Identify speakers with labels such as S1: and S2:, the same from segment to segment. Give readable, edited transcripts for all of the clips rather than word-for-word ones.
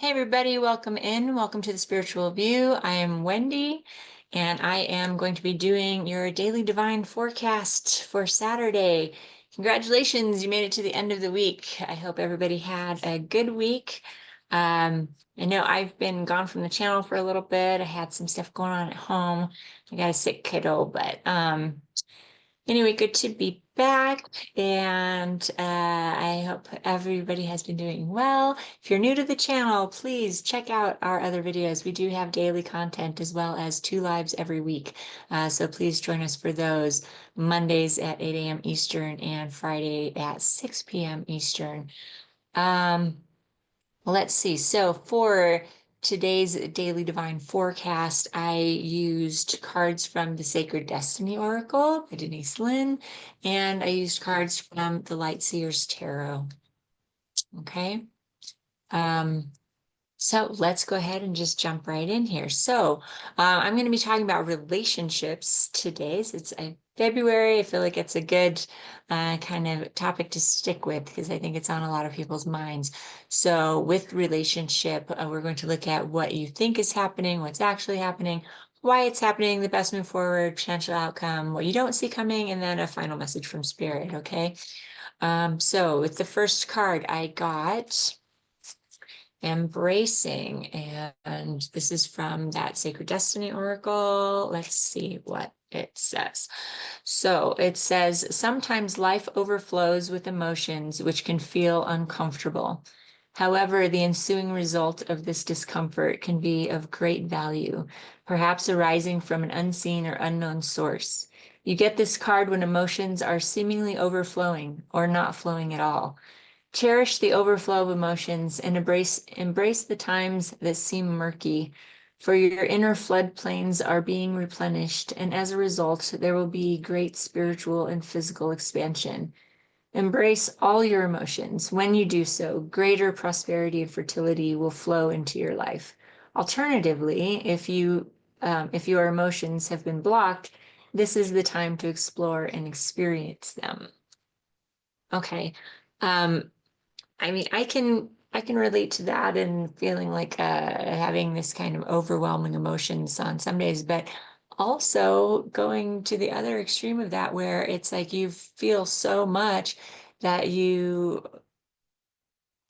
S1: Hey everybody, welcome in. Welcome to the Spiritual View. I am Wendy, and I am going to be doing your daily divine forecast for Saturday. Congratulations, you made it to the end of the week. I hope everybody had a good week. I know I've been gone from the channel for a little bit. I had some stuff going on at home. I got a sick kiddo, but anyway, good to be back, and I hope everybody has been doing well. If you're new to the channel, please check out our other videos. We do have daily content as well as 2 lives every week, so please join us for those Mondays at 8 a.m. Eastern and Friday at 6 p.m. Eastern. Let's see. So for today's daily divine forecast, I used cards from the Sacred Destiny Oracle by Denise Lynn, and I used cards from the Light Seers Tarot. Okay. So let's go ahead and just jump right in here. So I'm going to be talking about relationships today. So it's February. I feel like it's a good kind of topic to stick with because I think it's on a lot of people's minds. So with relationship, we're going to look at what you think is happening, what's actually happening, why it's happening, the best move forward, potential outcome, what you don't see coming, and then a final message from Spirit. Okay. So with the first card I got, embracing, and this is from that Sacred Destiny Oracle. Let's see what it says. So it says, sometimes life overflows with emotions which can feel uncomfortable. However, the ensuing result of this discomfort can be of great value, perhaps arising from an unseen or unknown source. You get this card when emotions are seemingly overflowing or not flowing at all. Cherish the overflow of emotions and embrace the times that seem murky, for your inner floodplains are being replenished, and as a result, there will be great spiritual and physical expansion. Embrace all your emotions. When you do so, greater prosperity and fertility will flow into your life. Alternatively, if your emotions have been blocked, this is the time to explore and experience them. Okay. Um, I mean, I can relate to that and feeling like having this kind of overwhelming emotions on some days, but also going to the other extreme of that where it's like you feel so much that you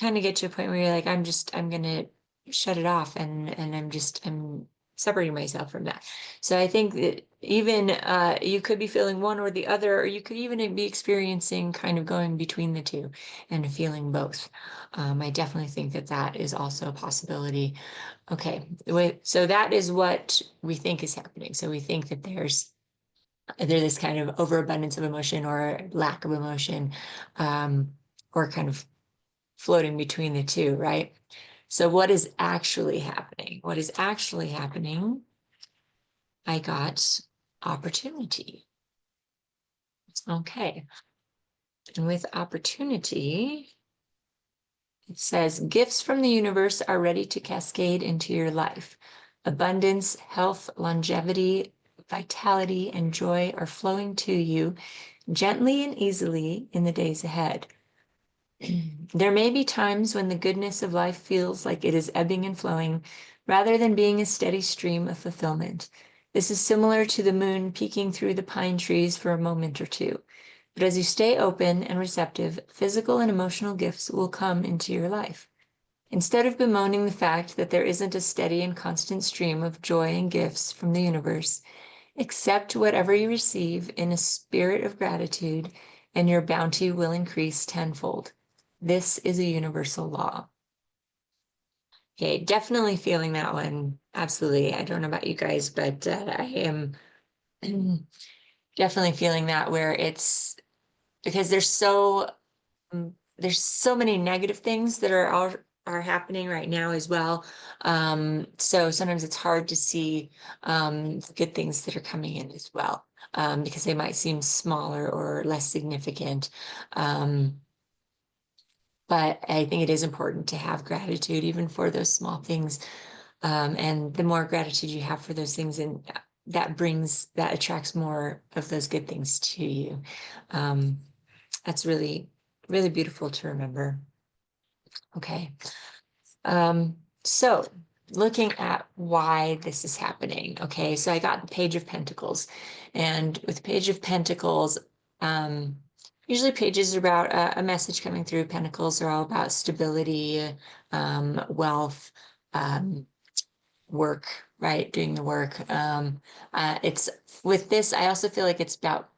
S1: kind of get to a point where you're like, I'm gonna shut it off and I'm separating myself from that. So I think that even you could be feeling one or the other, or you could even be experiencing kind of going between the two and feeling both. I definitely think that that is also a possibility. Okay, so that is what we think is happening. So we think that there's this kind of overabundance of emotion or lack of emotion, or kind of floating between the two, right? So what is actually happening? What is actually happening? I got opportunity. Okay. And with opportunity, it says gifts from the universe are ready to cascade into your life. Abundance, health, longevity, vitality, and joy are flowing to you gently and easily in the days ahead. There may be times when the goodness of life feels like it is ebbing and flowing rather than being a steady stream of fulfillment. This is similar to the moon peeking through the pine trees for a moment or two. But as you stay open and receptive, physical and emotional gifts will come into your life. Instead of bemoaning the fact that there isn't a steady and constant stream of joy and gifts from the universe, accept whatever you receive in a spirit of gratitude, and your bounty will increase tenfold. This is a universal law. Okay, definitely feeling that one. Absolutely. I don't know about you guys, but I am definitely feeling that where it's because there's so many negative things that are happening right now as well. So sometimes it's hard to see the good things that are coming in as well, because they might seem smaller or less significant. But I think it is important to have gratitude even for those small things. And the more gratitude you have for those things, and that attracts more of those good things to you. That's really, really beautiful to remember. Okay. So looking at why this is happening. Okay, so I got the Page of Pentacles, and with Page of Pentacles, usually pages are about a message coming through. Pentacles are all about stability, wealth, work, right? Doing the work. It's with this, I also feel like it's about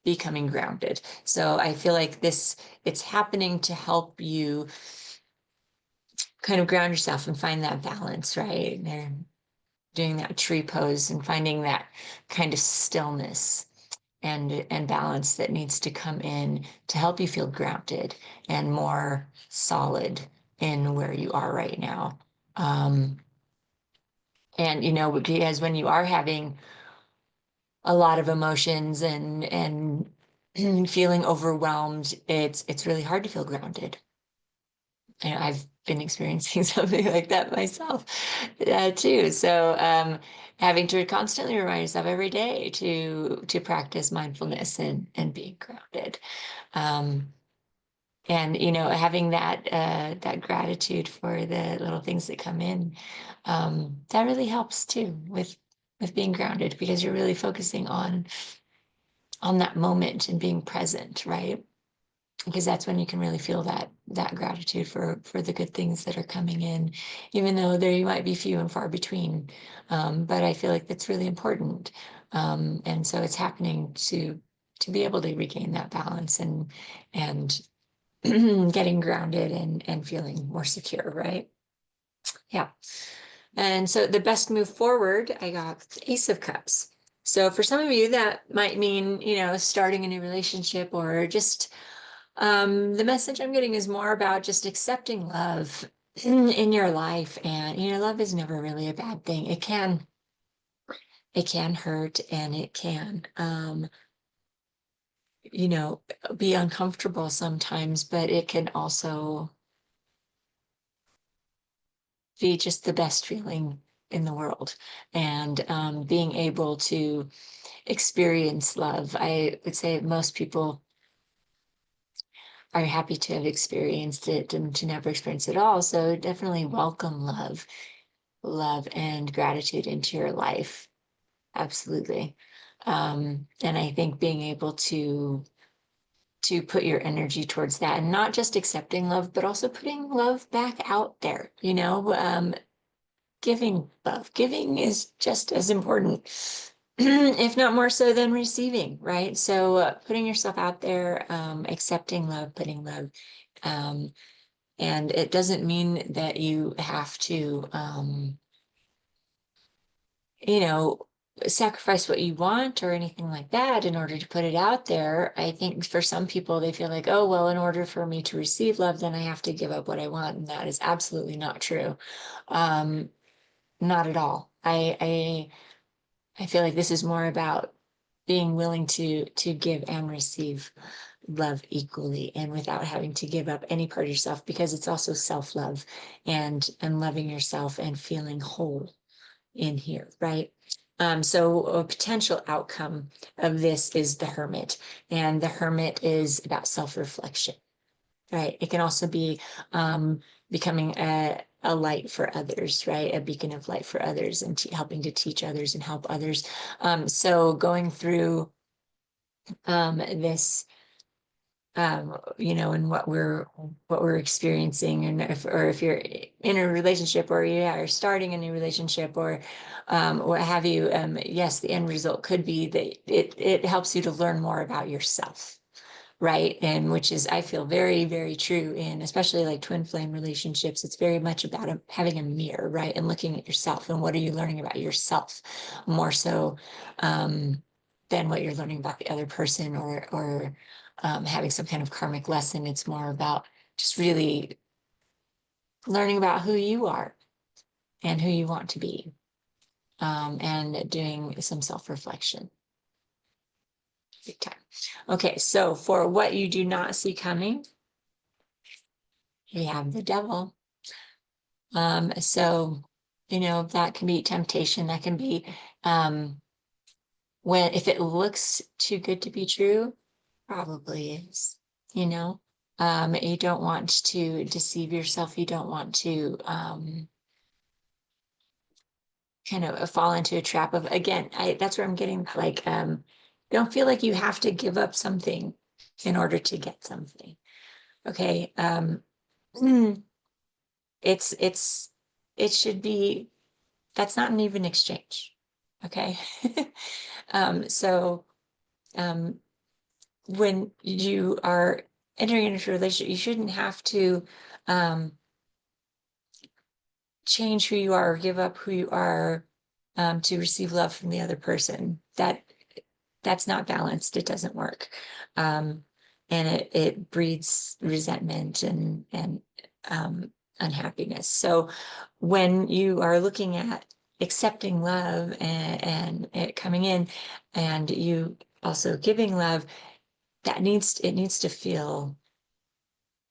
S1: becoming grounded. So I feel like it's happening to help you kind of ground yourself and find that balance, right? And they're doing that tree pose and finding that kind of stillness and balance that needs to come in to help you feel grounded and more solid in where you are right now. And because when you are having a lot of emotions and feeling overwhelmed, it's really hard to feel grounded. And I've been experiencing something like that myself too. So having to constantly remind yourself every day to practice mindfulness and being grounded. Um, and having that gratitude for the little things that come in, that really helps too with being grounded, because you're really focusing on that moment and being present, right? Because that's when you can really feel that gratitude for the good things that are coming in, even though they might be few and far between. But I feel like that's really important. And so it's happening to be able to regain that balance and getting grounded and feeling more secure, right? Yeah. And so the best move forward, I got Ace of Cups. So for some of you, that might mean, starting a new relationship, or just the message I'm getting is more about just accepting love in your life. And, love is never really a bad thing. It can hurt, and it can, be uncomfortable sometimes, but it can also be just the best feeling in the world. And being able to experience love, I would say most people are happy to have experienced it and to never experience it all. So definitely welcome love and gratitude into your life. Absolutely. And I think being able to put your energy towards that, and not just accepting love, but also putting love back out there, giving love. Giving is just as important, if not more so than receiving, right? So putting yourself out there, accepting love, putting love, um, and it doesn't mean that you have to, you know, sacrifice what you want or anything like that in order to put it out there. I think for some people, they feel like, oh, well, in order for me to receive love, then I have to give up what I want. And that is absolutely not true. Um, Not at all. I feel like this is more about being willing to give and receive love equally, and without having to give up any part of yourself, because it's also self-love and loving yourself and feeling whole in here, right? So a potential outcome of this is the Hermit, and the Hermit is about self-reflection, right? It can also be becoming a light for others, right? A beacon of light for others, and helping to teach others and help others. So going through this, and what we're experiencing, and if you're in a relationship, or you are starting a new relationship, or what have you, yes, the end result could be that it helps you to learn more about yourself, right? And which is, I feel, very, very true in especially like twin flame relationships. It's very much about having a mirror, right? And looking at yourself, and what are you learning about yourself more so than what you're learning about the other person, or having some kind of karmic lesson. It's more about just really learning about who you are and who you want to be, and doing some self-reflection. Big time. Okay, so for what you do not see coming, we have the devil. So, that can be temptation. That can be if it looks too good to be true, probably is, you know. You don't want to deceive yourself. You don't want to kind of fall into a trap of, again, that's where I'm getting like, don't feel like you have to give up something in order to get something. Okay. It's it should be, that's not an even exchange. Okay. So um when you are entering into a relationship, you shouldn't have to um change who you are or give up who you are to receive love from the other person. That's not balanced. It doesn't work. Um, and it breeds resentment and unhappiness. So when you are looking at accepting love and it coming in and you also giving love, it needs to feel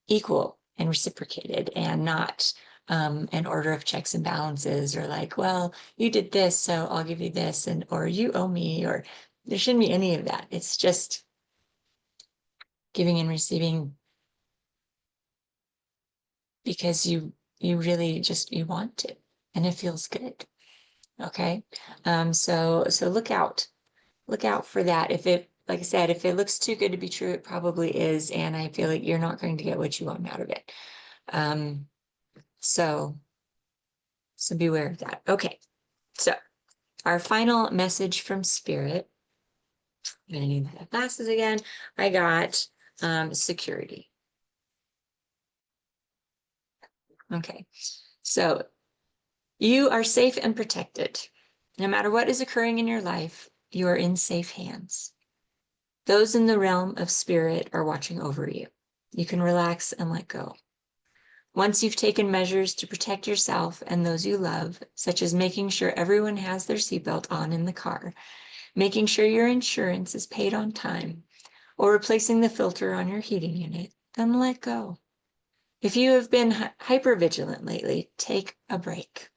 S1: equal and reciprocated and not an order of checks and balances or like, well, you did this, so I'll give you this, and or you owe me, or there shouldn't be any of that. It's just giving and receiving because you really just you want it and it feels good. Okay. So look out for that. If it, like I said, if it looks too good to be true, it probably is, and I feel like you're not going to get what you want out of it. Um, so So beware of that. Okay. So our final message from Spirit. I'm gonna need my glasses again. I got security. Okay. So you are safe and protected. No matter what is occurring in your life, you are in safe hands. Those in the realm of spirit are watching over you. You can relax and let go. Once you've taken measures to protect yourself and those you love, such as making sure everyone has their seatbelt on in the car, making sure your insurance is paid on time, or replacing the filter on your heating unit, then let go. If you have been hypervigilant lately, take a break.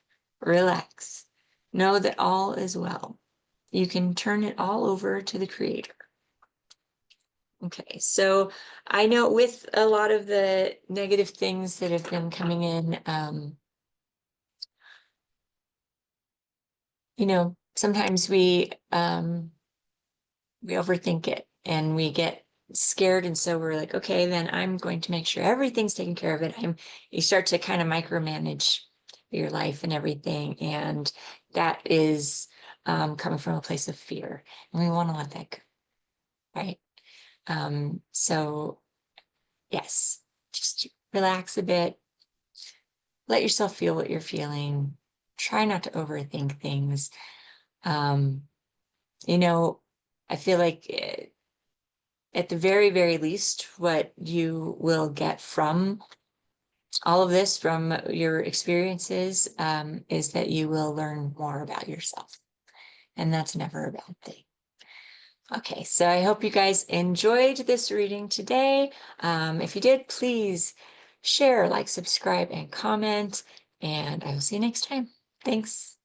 S1: Relax. Know that all is well. You can turn it all over to the Creator. Okay, so I know with a lot of the negative things that have been coming in, sometimes we overthink it and we get scared. And so we're like, okay, then I'm going to make sure everything's taken care of it. You start to kind of micromanage your life and everything. And that is coming from a place of fear. And we want to let that go, right? So yes, just relax a bit, let yourself feel what you're feeling. Try not to overthink things. Um, you know, I feel like at the very, very least, what you will get from all of this, from your experiences, is that you will learn more about yourself. And that's never a bad thing. Okay, so I hope you guys enjoyed this reading today. If you did, please share, like, subscribe, and comment, and I will see you next time. Thanks.